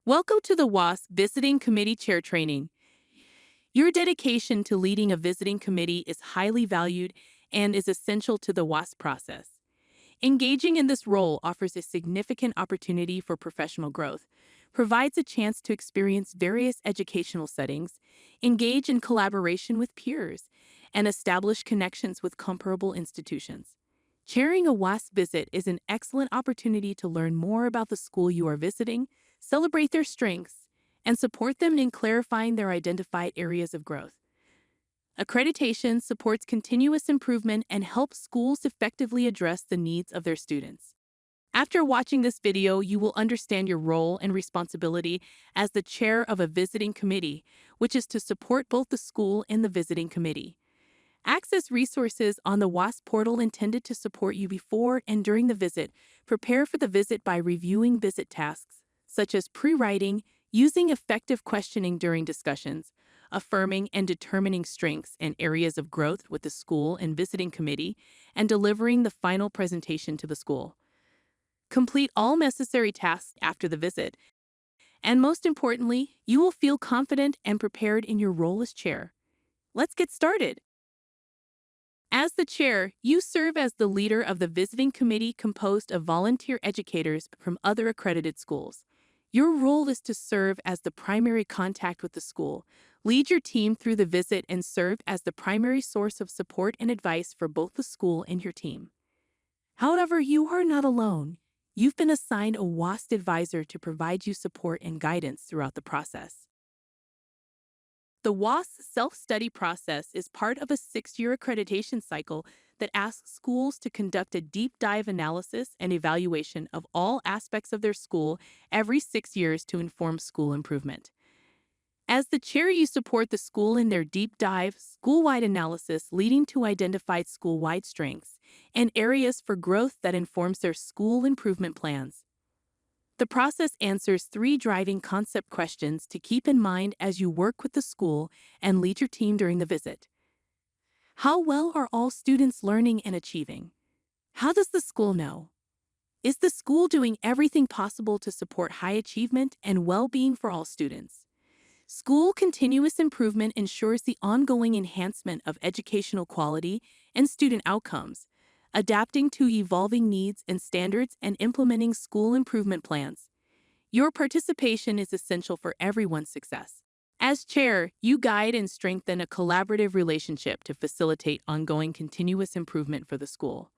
Welcome to the WASC Visiting Committee Chair Training. Your dedication to leading a visiting committee is highly valued and is essential to the WASC process. Engaging in this role offers a significant opportunity for professional growth, provides a chance to experience various educational settings, engage in collaboration with peers, and establish connections with comparable institutions. Chairing a WASC visit is an excellent opportunity to learn more about the school you are visiting, celebrate their strengths, and support them in clarifying their identified areas of growth. Accreditation supports continuous improvement and helps schools effectively address the needs of their students. After watching this video, you will understand your role and responsibility as the chair of a visiting committee, which is to support both the school and the visiting committee. Access resources on the WASC portal intended to support you before and during the visit. Prepare for the visit by reviewing visit tasks, such as pre-writing, using effective questioning during discussions, affirming and determining strengths and areas of growth with the school and visiting committee, and delivering the final presentation to the school. Complete all necessary tasks after the visit. And most importantly, you will feel confident and prepared in your role as chair. Let's get started. As the chair, you serve as the leader of the visiting committee composed of volunteer educators from other accredited schools. Your role is to serve as the primary contact with the school, lead your team through the visit, and serve as the primary source of support and advice for both the school and your team. However, you are not alone. You've been assigned a WASC advisor to provide you support and guidance throughout the process. The WASC self-study process is part of a 6-year accreditation cycle that asks schools to conduct a deep dive analysis and evaluation of all aspects of their school every 6 years to inform school improvement. As the chair, you support the school in their deep dive, school-wide analysis leading to identified school-wide strengths and areas for growth that informs their school improvement plans. The process answers 3 driving concept questions to keep in mind as you work with the school and lead your team during the visit. How well are all students learning and achieving? How does the school know? Is the school doing everything possible to support high achievement and well-being for all students? School continuous improvement ensures the ongoing enhancement of educational quality and student outcomes, adapting to evolving needs and standards and implementing school improvement plans. Your participation is essential for everyone's success. As chair, you guide and strengthen a collaborative relationship to facilitate ongoing continuous improvement for the school.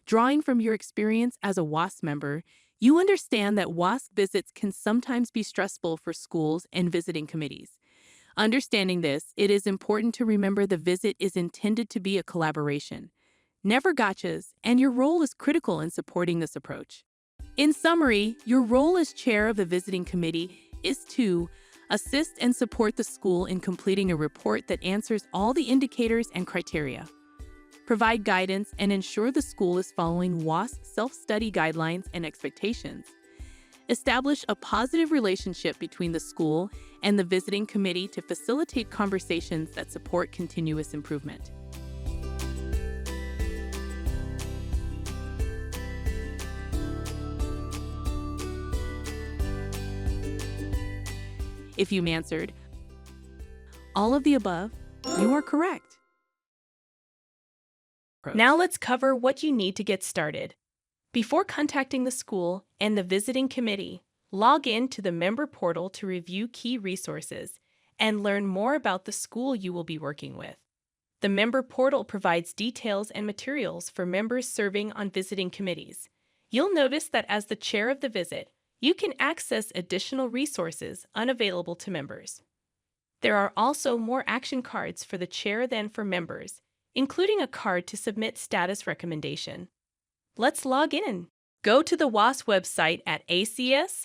Drawing from your experience as a WASC member, you understand that WASC visits can sometimes be stressful for schools and visiting committees. Understanding this, it is important to remember the visit is intended to be a collaboration, never gotchas, and your role is critical in supporting this approach. In summary, your role as chair of the visiting committee is to assist and support the school in completing a report that answers all the indicators and criteria, provide guidance and ensure the school is following WASC self-study guidelines and expectations, establish a positive relationship between the school and the visiting committee to facilitate conversations that support continuous improvement. If you answered all of the above, you are correct. Now let's cover what you need to get started. Before contacting the school and the visiting committee, log in to the member portal to review key resources and learn more about the school you will be working with. The member portal provides details and materials for members serving on visiting committees. You'll notice that as the chair of the visit, you can access additional resources unavailable to members. There are also more action cards for the chair than for members, including a card to submit status recommendation. Let's log in. Go to the WASC website at acswasc.org.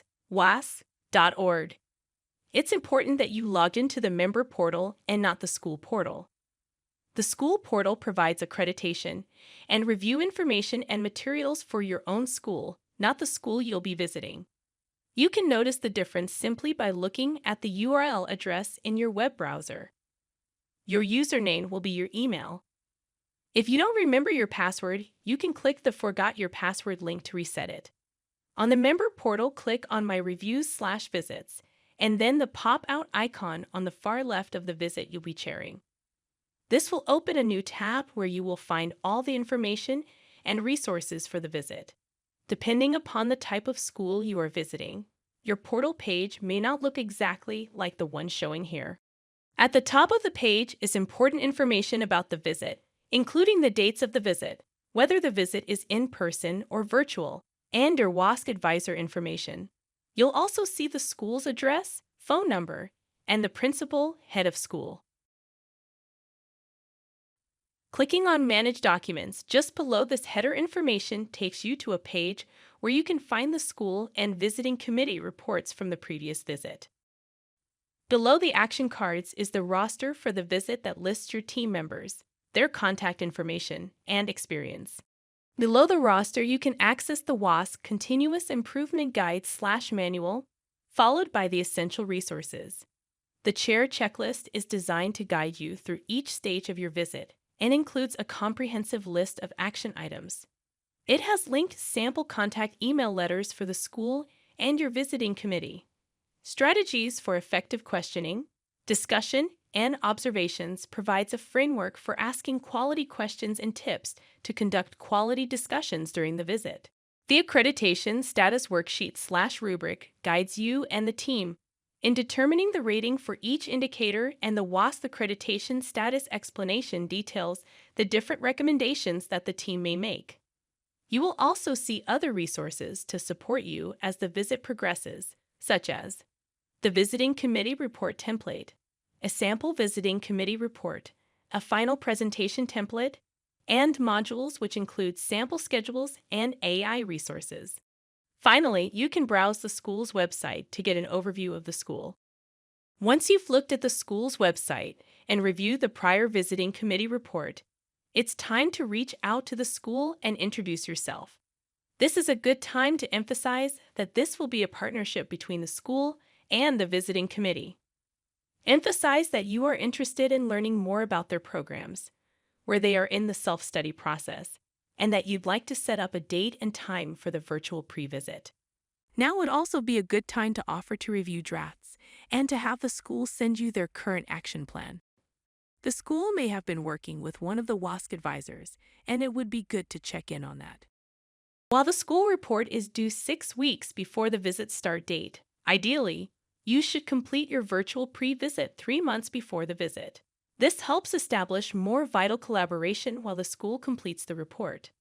It's important that you log into the member portal and not the school portal. The school portal provides accreditation and review information and materials for your own school, not the school you'll be visiting. You can notice the difference simply by looking at the URL address in your web browser. Your username will be your email. If you don't remember your password, you can click the Forgot Your Password link to reset it. On the member portal, click on My Reviews/Visits, and then the pop-out icon on the far left of the visit you'll be chairing. This will open a new tab where you will find all the information and resources for the visit. Depending upon the type of school you are visiting, your portal page may not look exactly like the one showing here. At the top of the page is important information about the visit, including the dates of the visit, whether the visit is in person or virtual, and your WASC advisor information. You'll also see the school's address, phone number, and the principal, head of school. Clicking on Manage Documents just below this header information takes you to a page where you can find the school and visiting committee reports from the previous visit. Below the action cards is the roster for the visit that lists your team members, their contact information, and experience. Below the roster, you can access the WASC Continuous Improvement Guide/Manual, followed by the essential resources. The chair checklist is designed to guide you through each stage of your visit and includes a comprehensive list of action items. It has linked sample contact email letters for the school and your visiting committee. Strategies for effective questioning, discussion, and observations provides a framework for asking quality questions and tips to conduct quality discussions during the visit. The Accreditation Status Worksheet/Rubric guides you and the team in determining the rating for each indicator, and the WASC Accreditation Status Explanation details the different recommendations that the team may make. You will also see other resources to support you as the visit progresses, such as the Visiting Committee Report Template, a sample visiting committee report, a final presentation template, and modules which include sample schedules and AI resources. Finally, you can browse the school's website to get an overview of the school. Once you've looked at the school's website and reviewed the prior visiting committee report, it's time to reach out to the school and introduce yourself. This is a good time to emphasize that this will be a partnership between the school and the visiting committee. Emphasize that you are interested in learning more about their programs, where they are in the self-study process, and that you'd like to set up a date and time for the virtual pre-visit. Now would also be a good time to offer to review drafts and to have the school send you their current action plan. The school may have been working with one of the WASC advisors, and it would be good to check in on that. While the school report is due 6 weeks before the visit start date, ideally, you should complete your virtual pre-visit 3 months before the visit. This helps establish more vital collaboration while the school completes the report.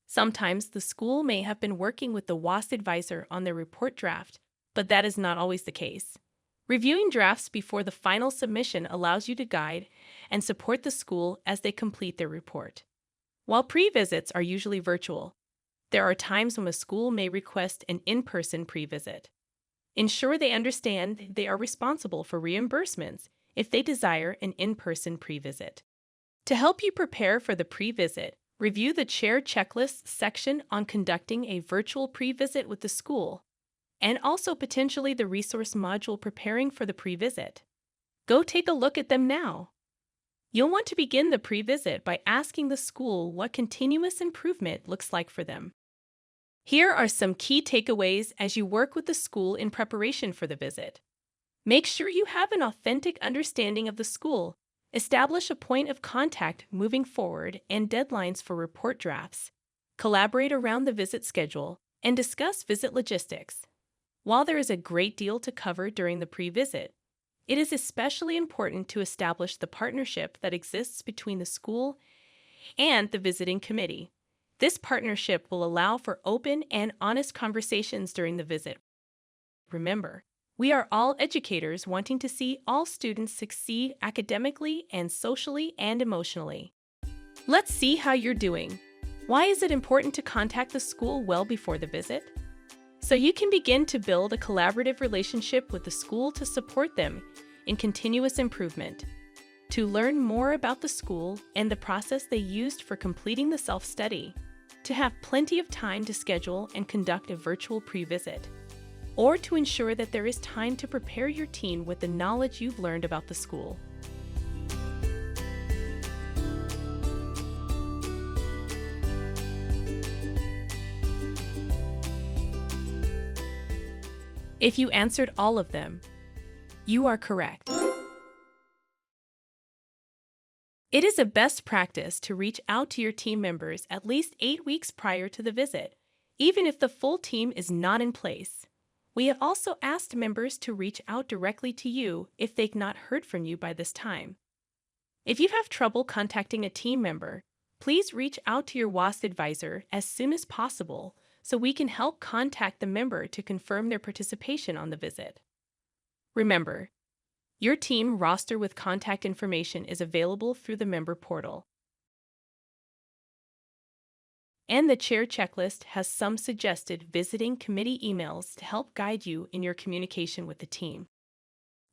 Sometimes the school may have been working with the WASC advisor on their report draft, but that is not always the case. Reviewing drafts before the final submission allows you to guide and support the school as they complete their report. While pre-visits are usually virtual, there are times when a school may request an in-person pre-visit. Ensure they understand they are responsible for reimbursements if they desire an in-person pre-visit. To help you prepare for the pre-visit, review the chair checklist section on conducting a virtual pre-visit with the school, and also potentially the resource module preparing for the pre-visit. Go take a look at them now. You'll want to begin the pre-visit by asking the school what continuous improvement looks like for them. Here are some key takeaways as you work with the school in preparation for the visit. Make sure you have an authentic understanding of the school. Establish a point of contact moving forward and deadlines for report drafts. Collaborate around the visit schedule and discuss visit logistics. While there is a great deal to cover during the pre-visit, it is especially important to establish the partnership that exists between the school and the visiting committee. This partnership will allow for open and honest conversations during the visit. Remember, we are all educators wanting to see all students succeed academically and socially and emotionally. Let's see how you're doing. Why is it important to contact the school well before the visit? So you can begin to build a collaborative relationship with the school to support them in continuous improvement. To learn more about the school and the process they used for completing the self-study. To have plenty of time to schedule and conduct a virtual pre-visit. Or to ensure that there is time to prepare your team with the knowledge you've learned about the school. If you answered all of them, you are correct. It is a best practice to reach out to your team members at least 8 weeks prior to the visit, even if the full team is not in place. We have also asked members to reach out directly to you if they've not heard from you by this time. If you have trouble contacting a team member, please reach out to your WASC advisor as soon as possible so we can help contact the member to confirm their participation on the visit. Remember, your team roster with contact information is available through the member portal. And the chair checklist has some suggested visiting committee emails to help guide you in your communication with the team.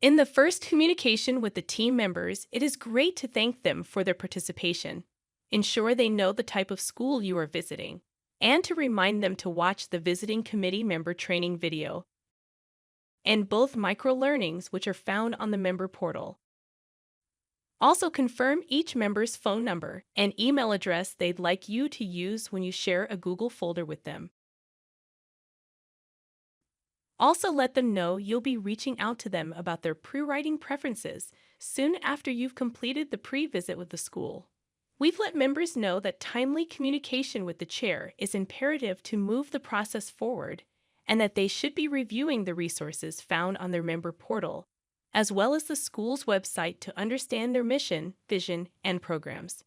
In the first communication with the team members, it is great to thank them for their participation, ensure they know the type of school you are visiting, and to remind them to watch the visiting committee member training video and both micro-learnings which are found on the member portal. Also confirm each member's phone number and email address they'd like you to use when you share a Google folder with them. Also let them know you'll be reaching out to them about their pre-writing preferences soon after you've completed the pre-visit with the school. We've let members know that timely communication with the chair is imperative to move the process forward, and that they should be reviewing the resources found on their member portal, as well as the school's website to understand their mission, vision, and programs.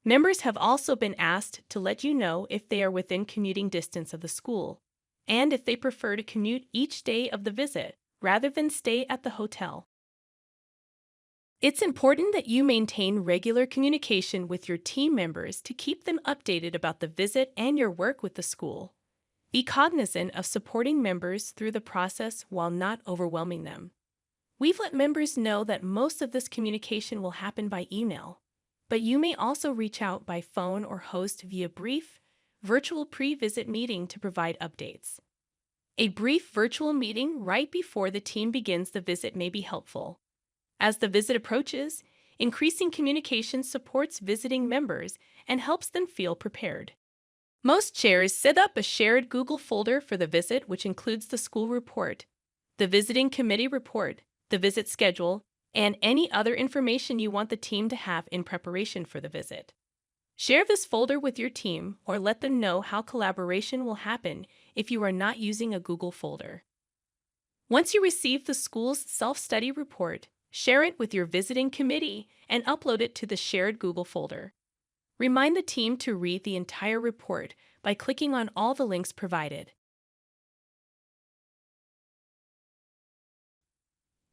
Members have also been asked to let you know if they are within commuting distance of the school, and if they prefer to commute each day of the visit rather than stay at the hotel. It's important that you maintain regular communication with your team members to keep them updated about the visit and your work with the school. Be cognizant of supporting members through the process while not overwhelming them. We've let members know that most of this communication will happen by email, but you may also reach out by phone or host via brief, virtual pre-visit meeting to provide updates. A brief virtual meeting right before the team begins the visit may be helpful. As the visit approaches, increasing communication supports visiting members and helps them feel prepared. Most chairs set up a shared Google folder for the visit, which includes the school report, the visiting committee report, the visit schedule, and any other information you want the team to have in preparation for the visit. Share this folder with your team or let them know how collaboration will happen if you are not using a Google folder. Once you receive the school's self-study report, share it with your visiting committee and upload it to the shared Google folder. Remind the team to read the entire report by clicking on all the links provided.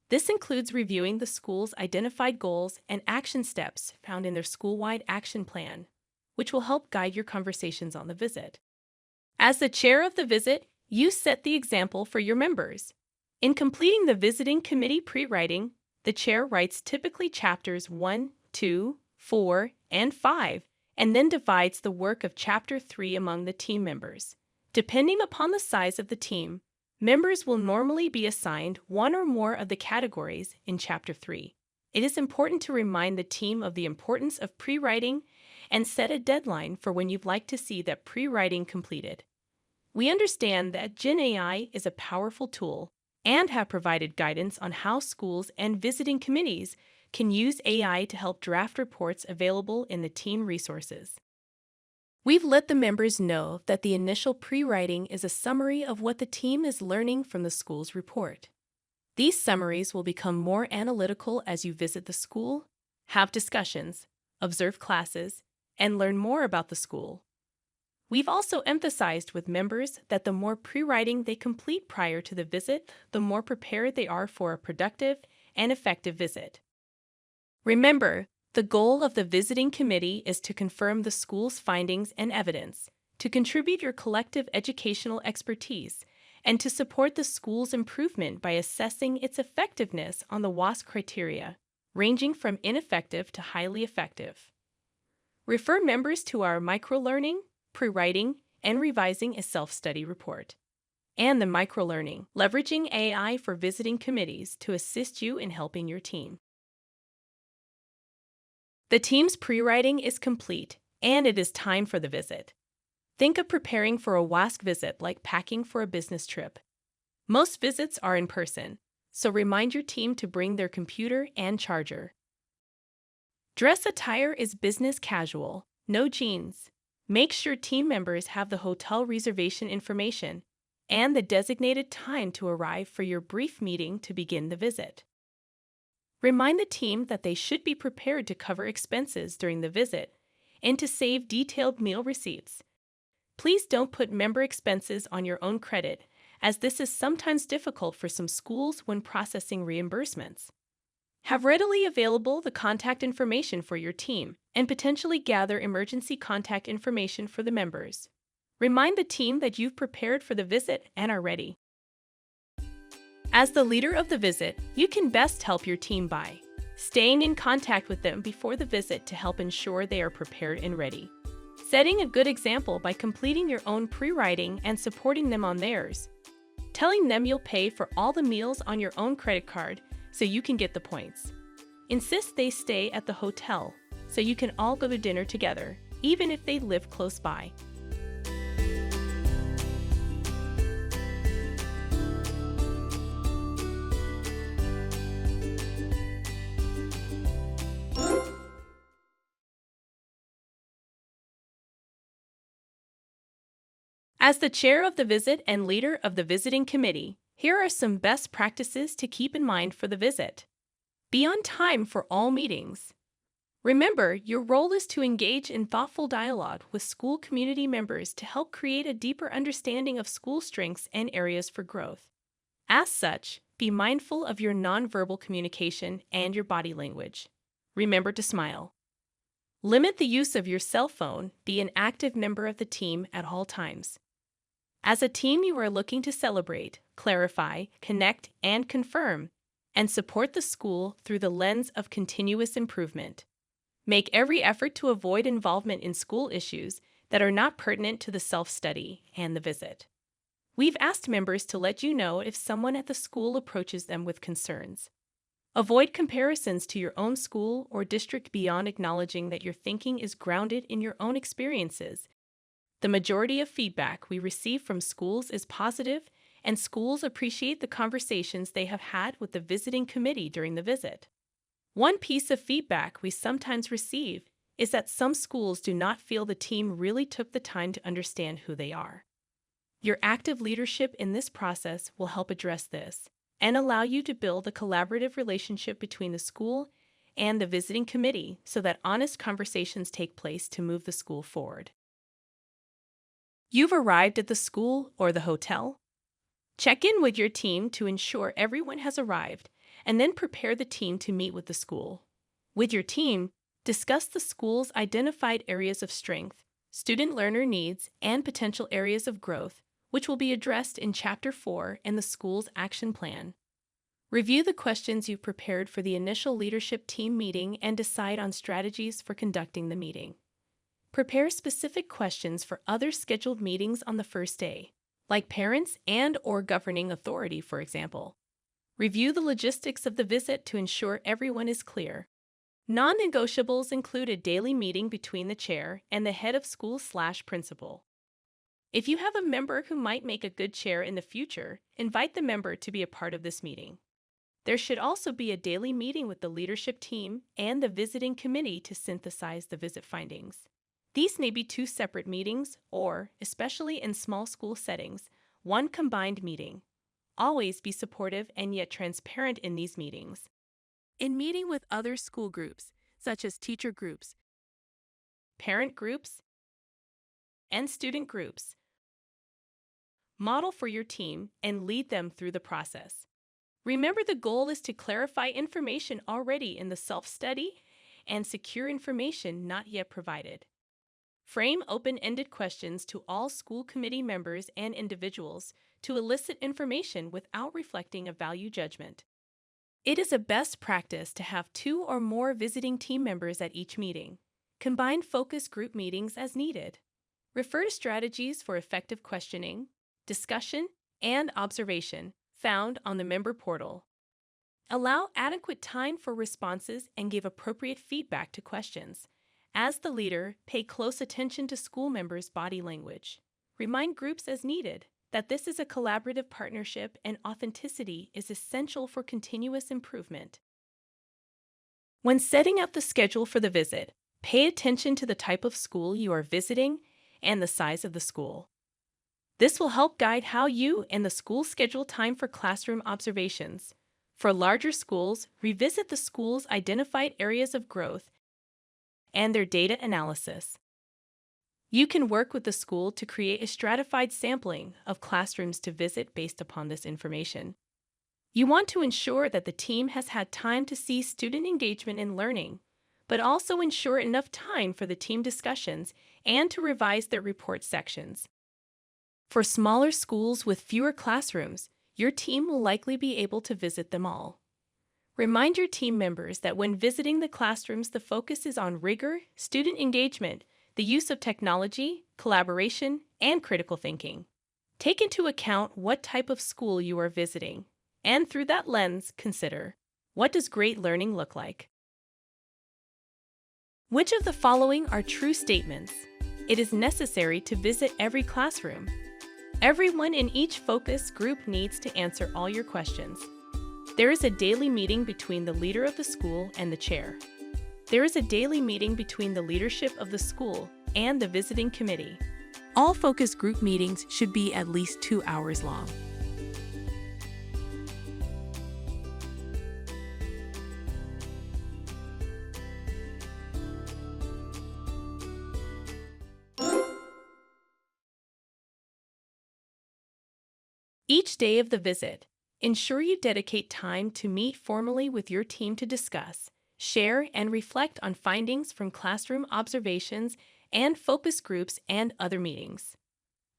This includes reviewing the school's identified goals and action steps found in their school-wide action plan, which will help guide your conversations on the visit. As the chair of the visit, you set the example for your members. In completing the visiting committee pre-writing, the chair writes typically chapters 1, 2, 4, and 5, and then divides the work of Chapter 3 among the team members. Depending upon the size of the team, members will normally be assigned one or more of the categories in Chapter 3. It is important to remind the team of the importance of pre-writing and set a deadline for when you'd like to see that pre-writing completed. We understand that Gen AI is a powerful tool and have provided guidance on how schools and visiting committees can use AI to help draft reports available in the team resources. We've let the members know that the initial pre-writing is a summary of what the team is learning from the school's report. These summaries will become more analytical as you visit the school, have discussions, observe classes, and learn more about the school. We've also emphasized with members that the more pre-writing they complete prior to the visit, the more prepared they are for a productive and effective visit. Remember, the goal of the visiting committee is to confirm the school's findings and evidence, to contribute your collective educational expertise, and to support the school's improvement by assessing its effectiveness on the WASC criteria, ranging from ineffective to highly effective. Refer members to our micro-learning, pre-writing, and revising a self-study report, and the micro-learning, leveraging AI for visiting committees to assist you in helping your team. The team's pre-writing is complete, and it is time for the visit. Think of preparing for a WASC visit like packing for a business trip. Most visits are in person, so remind your team to bring their computer and charger. Dress attire is business casual, no jeans. Make sure team members have the hotel reservation information and the designated time to arrive for your brief meeting to begin the visit. Remind the team that they should be prepared to cover expenses during the visit and to save detailed meal receipts. Please don't put member expenses on your own credit, as this is sometimes difficult for some schools when processing reimbursements. Have readily available the contact information for your team and potentially gather emergency contact information for the members. Remind the team that you've prepared for the visit and are ready. As the leader of the visit, you can best help your team by staying in contact with them before the visit to help ensure they are prepared and ready. Setting a good example by completing your own pre-writing and supporting them on theirs. Telling them you'll pay for all the meals on your own credit card so you can get the points. Insist they stay at the hotel so you can all go to dinner together, even if they live close by. As the chair of the visit and leader of the visiting committee, here are some best practices to keep in mind for the visit. Be on time for all meetings. Remember, your role is to engage in thoughtful dialogue with school community members to help create a deeper understanding of school strengths and areas for growth. As such, be mindful of your nonverbal communication and your body language. Remember to smile. Limit the use of your cell phone. Be an active member of the team at all times. As a team, you are looking to celebrate, clarify, connect, and confirm, and support the school through the lens of continuous improvement. Make every effort to avoid involvement in school issues that are not pertinent to the self-study and the visit. We've asked members to let you know if someone at the school approaches them with concerns. Avoid comparisons to your own school or district beyond acknowledging that your thinking is grounded in your own experiences. The majority of feedback we receive from schools is positive, and schools appreciate the conversations they have had with the visiting committee during the visit. One piece of feedback we sometimes receive is that some schools do not feel the team really took the time to understand who they are. Your active leadership in this process will help address this and allow you to build a collaborative relationship between the school and the visiting committee so that honest conversations take place to move the school forward. You've arrived at the school or the hotel? Check in with your team to ensure everyone has arrived, and then prepare the team to meet with the school. With your team, discuss the school's identified areas of strength, student learner needs, and potential areas of growth, which will be addressed in Chapter 4 in the school's action plan. Review the questions you've prepared for the initial leadership team meeting and decide on strategies for conducting the meeting. Prepare specific questions for other scheduled meetings on the first day, like parents and/or governing authority, for example. Review the logistics of the visit to ensure everyone is clear. Non-negotiables include a daily meeting between the chair and the head of school/principal. If you have a member who might make a good chair in the future, invite the member to be a part of this meeting. There should also be a daily meeting with the leadership team and the visiting committee to synthesize the visit findings. These may be two separate meetings or, especially in small school settings, one combined meeting. Always be supportive and yet transparent in these meetings. In meeting with other school groups, such as teacher groups, parent groups, and student groups, model for your team and lead them through the process. Remember, the goal is to clarify information already in the self-study and secure information not yet provided. Frame open-ended questions to all school committee members and individuals to elicit information without reflecting a value judgment. It is a best practice to have 2 or more visiting team members at each meeting. Combine focus group meetings as needed. Refer to strategies for effective questioning, discussion, and observation found on the member portal. Allow adequate time for responses and give appropriate feedback to questions. As the leader, pay close attention to school members' body language. Remind groups as needed that this is a collaborative partnership and authenticity is essential for continuous improvement. When setting up the schedule for the visit, pay attention to the type of school you are visiting and the size of the school. This will help guide how you and the school schedule time for classroom observations. For larger schools, revisit the school's identified areas of growth and their data analysis. You can work with the school to create a stratified sampling of classrooms to visit based upon this information. You want to ensure that the team has had time to see student engagement and learning, but also ensure enough time for the team discussions and to revise their report sections. For smaller schools with fewer classrooms, your team will likely be able to visit them all. Remind your team members that when visiting the classrooms, the focus is on rigor, student engagement, the use of technology, collaboration, and critical thinking. Take into account what type of school you are visiting, and through that lens, consider, what does great learning look like? Which of the following are true statements? It is necessary to visit every classroom. Everyone in each focus group needs to answer all your questions. There is a daily meeting between the leader of the school and the chair. There is a daily meeting between the leadership of the school and the visiting committee. All focus group meetings should be at least 2 hours long. Each day of the visit, ensure you dedicate time to meet formally with your team to discuss, share, and reflect on findings from classroom observations and focus groups and other meetings.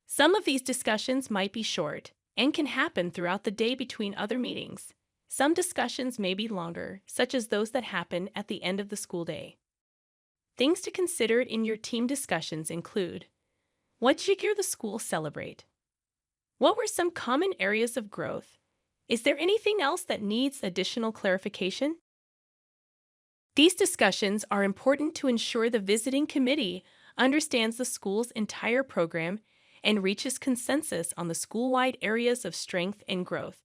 Some of these discussions might be short and can happen throughout the day between other meetings. Some discussions may be longer, such as those that happen at the end of the school day. Things to consider in your team discussions include: what did the school celebrate? What were some common areas of growth? Is there anything else that needs additional clarification? These discussions are important to ensure the visiting committee understands the school's entire program and reaches consensus on the school-wide areas of strength and growth,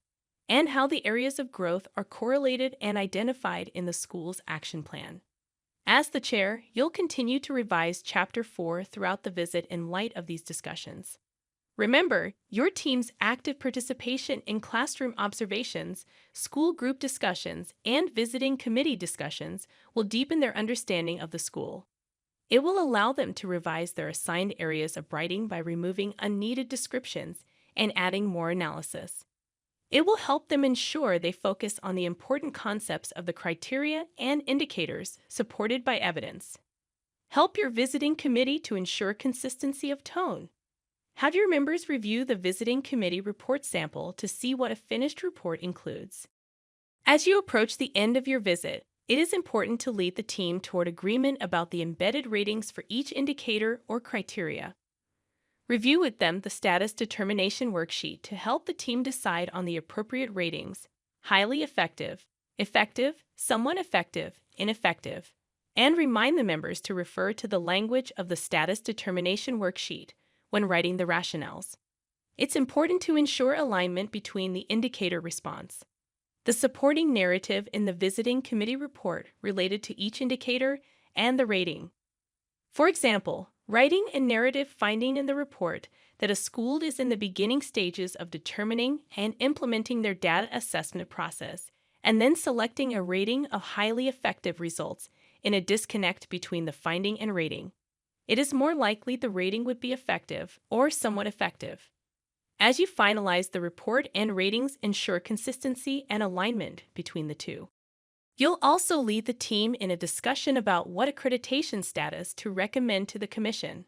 and how the areas of growth are correlated and identified in the school's action plan. As the chair, you'll continue to revise Chapter 4 throughout the visit in light of these discussions. Remember, your team's active participation in classroom observations, school group discussions, and visiting committee discussions will deepen their understanding of the school. It will allow them to revise their assigned areas of writing by removing unneeded descriptions and adding more analysis. It will help them ensure they focus on the important concepts of the criteria and indicators supported by evidence. Help your visiting committee to ensure consistency of tone. Have your members review the visiting committee report sample to see what a finished report includes. As you approach the end of your visit, it is important to lead the team toward agreement about the embedded ratings for each indicator or criteria. Review with them the status determination worksheet to help the team decide on the appropriate ratings: highly effective, effective, somewhat effective, ineffective, and remind the members to refer to the language of the status determination worksheet when writing the rationales. It's important to ensure alignment between the indicator response, the supporting narrative in the visiting committee report related to each indicator, and the rating. For example, writing a narrative finding in the report that a school is in the beginning stages of determining and implementing their data assessment process, and then selecting a rating of highly effective results in a disconnect between the finding and rating. It is more likely the rating would be effective or somewhat effective. As you finalize the report and ratings, ensure consistency and alignment between the two. You'll also lead the team in a discussion about what accreditation status to recommend to the Commission.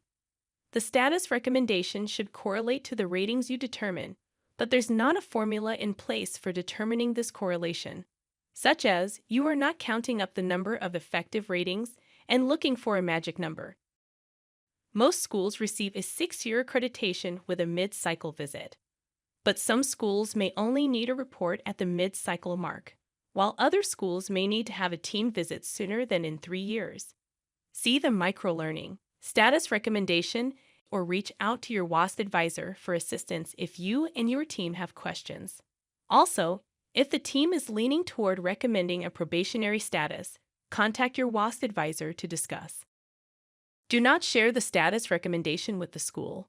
The status recommendation should correlate to the ratings you determine, but there's not a formula in place for determining this correlation, such as you are not counting up the number of effective ratings and looking for a magic number. Most schools receive a 6-year accreditation with a mid-cycle visit, but some schools may only need a report at the mid-cycle mark, while other schools may need to have a team visit sooner than in 3 years. See the microlearning, status recommendation, or reach out to your WASC advisor for assistance if you and your team have questions. Also, if the team is leaning toward recommending a probationary status, contact your WASC advisor to discuss. Do not share the status recommendation with the school.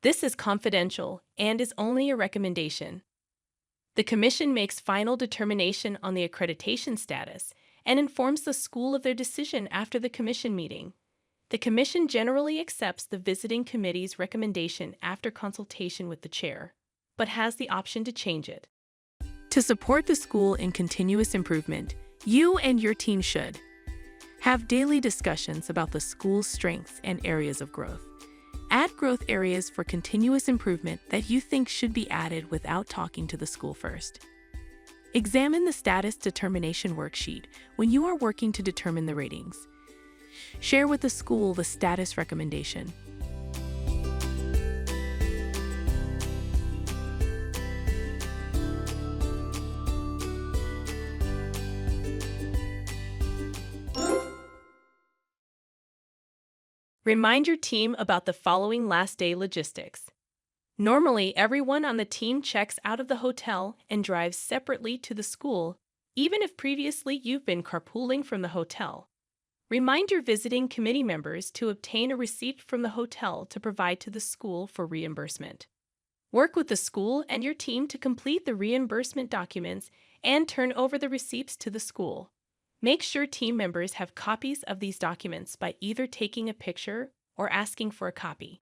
This is confidential and is only a recommendation. The Commission makes final determination on the accreditation status and informs the school of their decision after the Commission meeting. The Commission generally accepts the visiting committee's recommendation after consultation with the chair, but has the option to change it. To support the school in continuous improvement, you and your team should have daily discussions about the school's strengths and areas of growth. Add growth areas for continuous improvement that you think should be added without talking to the school first. Examine the status determination worksheet when you are working to determine the ratings. Share with the school the status recommendation. Remind your team about the following last day logistics. Normally, everyone on the team checks out of the hotel and drives separately to the school, even if previously you've been carpooling from the hotel. Remind your visiting committee members to obtain a receipt from the hotel to provide to the school for reimbursement. Work with the school and your team to complete the reimbursement documents and turn over the receipts to the school. Make sure team members have copies of these documents by either taking a picture or asking for a copy.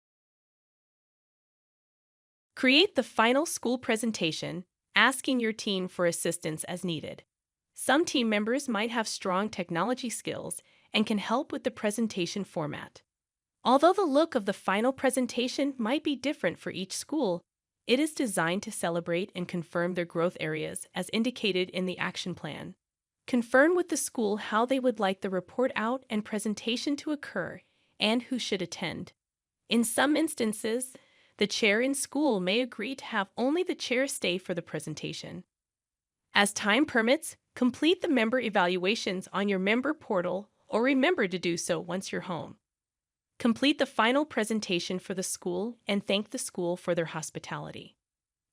Create the final school presentation, asking your team for assistance as needed. Some team members might have strong technology skills and can help with the presentation format. Although the look of the final presentation might be different for each school, it is designed to celebrate and confirm their growth areas as indicated in the action plan. Confirm with the school how they would like the report out and presentation to occur and who should attend. In some instances, the chair in school may agree to have only the chair stay for the presentation. As time permits, complete the member evaluations on your member portal or remember to do so once you're home. Complete the final presentation for the school and thank the school for their hospitality.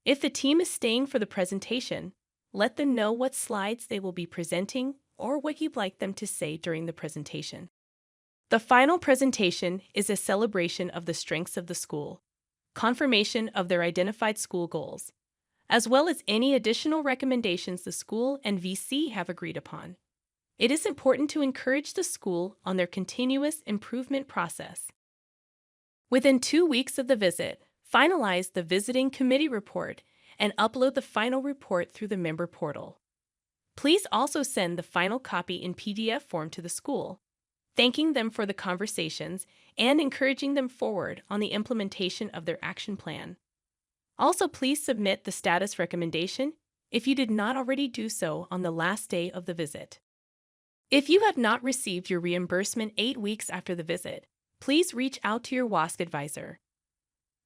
If the team is staying for the presentation, let them know what slides they will be presenting or what you'd like them to say during the presentation. The final presentation is a celebration of the strengths of the school, confirmation of their identified school goals, as well as any additional recommendations the school and VC have agreed upon. It is important to encourage the school on their continuous improvement process. Within 2 weeks of the visit, finalize the visiting committee report and upload the final report through the member portal. Please also send the final copy in PDF form to the school, thanking them for the conversations and encouraging them forward on the implementation of their action plan. Also, please submit the status recommendation if you did not already do so on the last day of the visit. If you have not received your reimbursement 8 weeks after the visit, please reach out to your WASC advisor.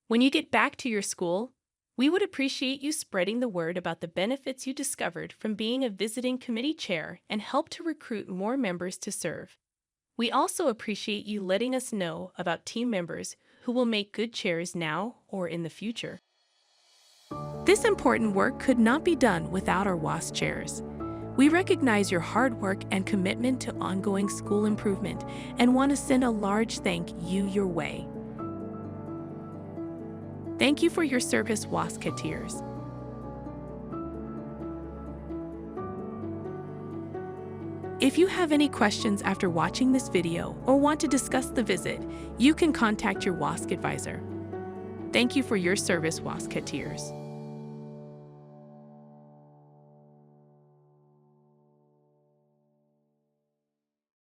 When you get back to your school, we would appreciate you spreading the word about the benefits you discovered from being a visiting committee chair and help to recruit more members to serve. We also appreciate you letting us know about team members who will make good chairs now or in the future. This important work could not be done without our WASC chairs. We recognize your hard work and commitment to ongoing school improvement and want to send a large thank you your way. Thank you for your service, WASCeteers. If you have any questions after watching this video or want to discuss the visit, you can contact your WASC advisor. Thank you for your service, WASCeteers.